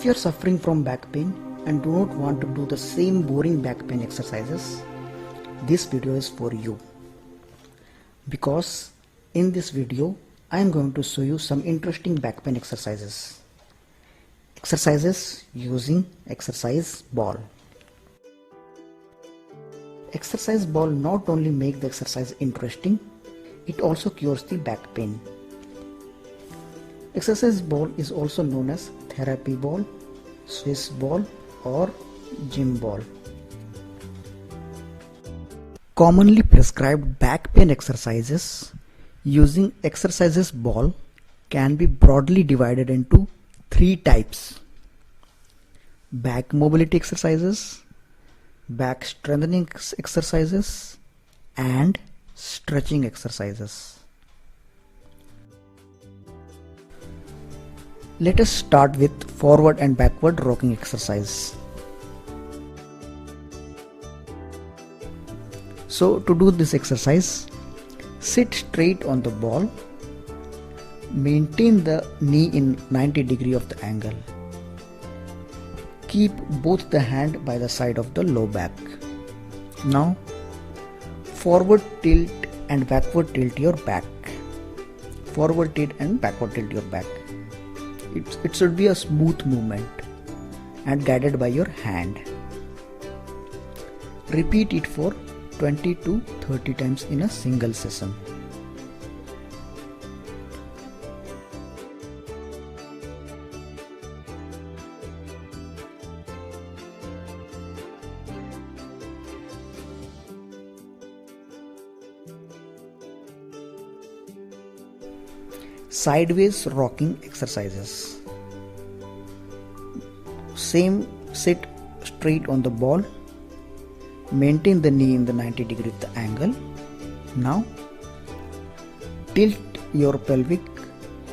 If you are suffering from back pain and do not want to do the same boring back pain exercises, this video is for you. Because in this video, I am going to show you some interesting back pain exercises. Exercises using exercise ball. Exercise ball not only make the exercise interesting, it also cures the back pain. Exercise ball is also known as therapy ball, Swiss ball or gym ball. Commonly prescribed back pain exercises using exercises ball can be broadly divided into three types: back mobility exercises, back strengthening exercises, and stretching exercises. Let us start with forward and backward rocking exercise. So to do this exercise, sit straight on the ball, maintain the knee in 90 degree of the angle. Keep both the hand by the side of the low back. Now forward tilt and backward tilt your back. Forward tilt and backward tilt your back. It should be a smooth movement and guided by your hand. Repeat it for 20 to 30 times in a single session. Sideways rocking exercises. Same, sit straight on the ball, maintain the knee in the 90 degree of the angle. Now tilt your pelvic,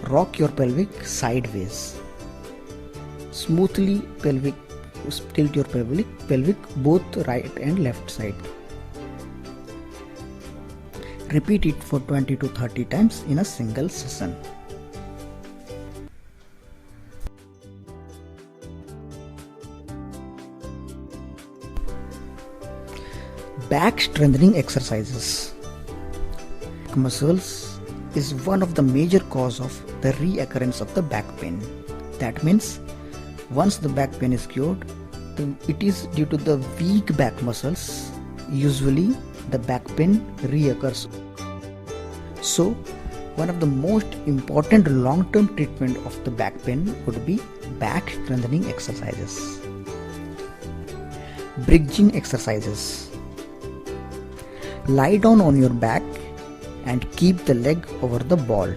rock your pelvic sideways. Smoothly tilt your pelvic both right and left side. Repeat it for 20 to 30 times in a single session. Back strengthening exercises. Back muscles is one of the major cause of the reoccurrence of the back pain. That means once the back pain is cured, it is due to the weak back muscles. Usually the back pain reoccurs. So one of the most important long-term treatment of the back pain would be back strengthening exercises. Bridging exercises. Lie down on your back and keep the leg over the ball.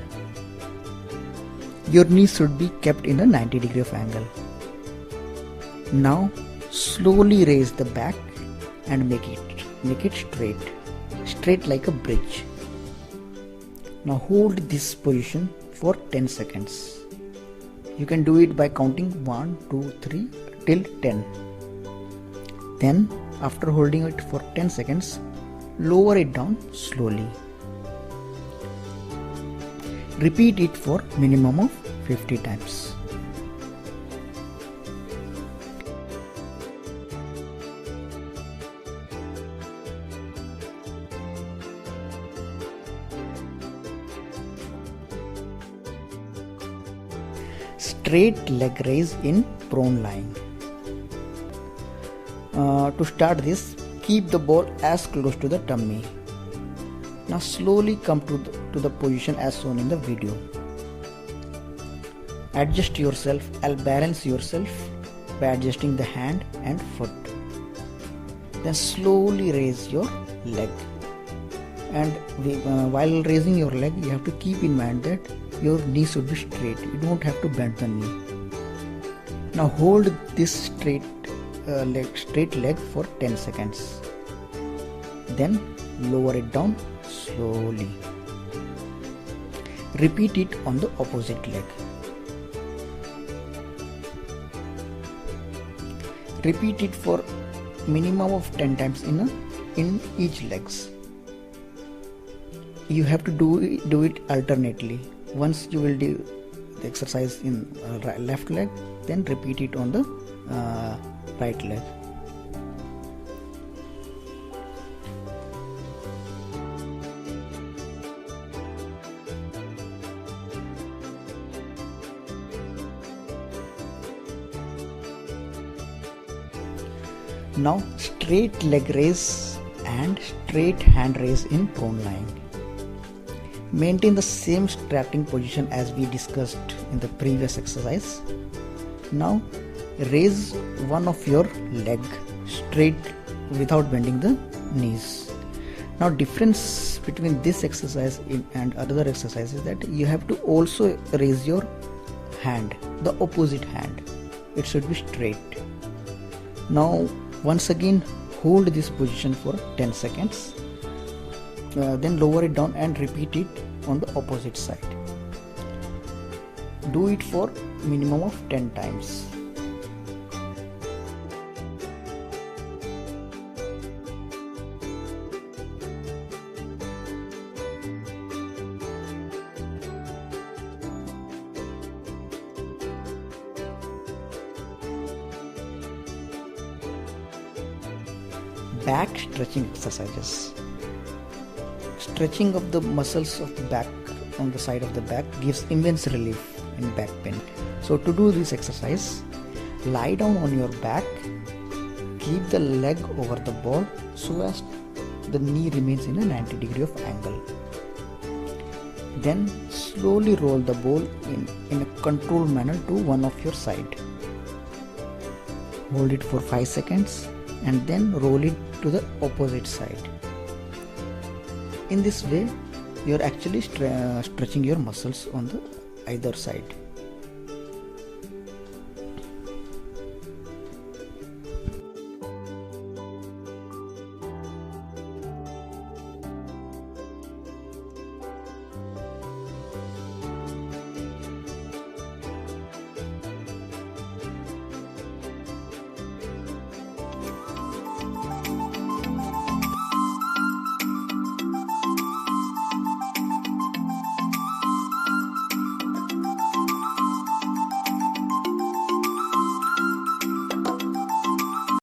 Your knees should be kept in a 90 degree of angle. Now slowly raise the back and make it straight like a bridge. Now hold this position for 10 seconds. You can do it by counting 1, 2, 3 till 10. Then after holding it for 10 seconds, lower it down slowly. Repeat it for minimum of 50 times. Straight leg raise in prone lying. To start this, keep the ball as close to the tummy. Now slowly come to the position as shown in the video. Adjust yourself and balance yourself by adjusting the hand and foot. Then slowly raise your leg. And while raising your leg, you have to keep in mind that your knee should be straight. You don't have to bend the knee. Now hold this straight leg for 10 seconds. Then lower it down slowly. Repeat it on the opposite leg. Repeat it for minimum of 10 times in each legs. You have to do it alternately. Once you will do the exercise in left leg, then repeat it on the right leg. Now straight leg raise and straight hand raise in prone lying. Maintain the same starting position as we discussed in the previous exercise. Now raise one of your leg straight without bending the knees. Now difference between this exercise and other exercise is that you have to also raise your hand, the opposite hand. It should be straight. Now once again hold this position for 10 seconds, then lower it down and repeat it on the opposite side. Do it for minimum of 10 times. Back stretching exercises. Stretching of the muscles of the back on the side of the back gives immense relief in back pain. So to do this exercise, lie down on your back, keep the leg over the ball so as the knee remains in a 90 degree of angle. Then slowly roll the ball in a controlled manner to one of your side. Hold it for 5 seconds and then roll it to the opposite side. In this way, you are actually stretching your muscles on the either side.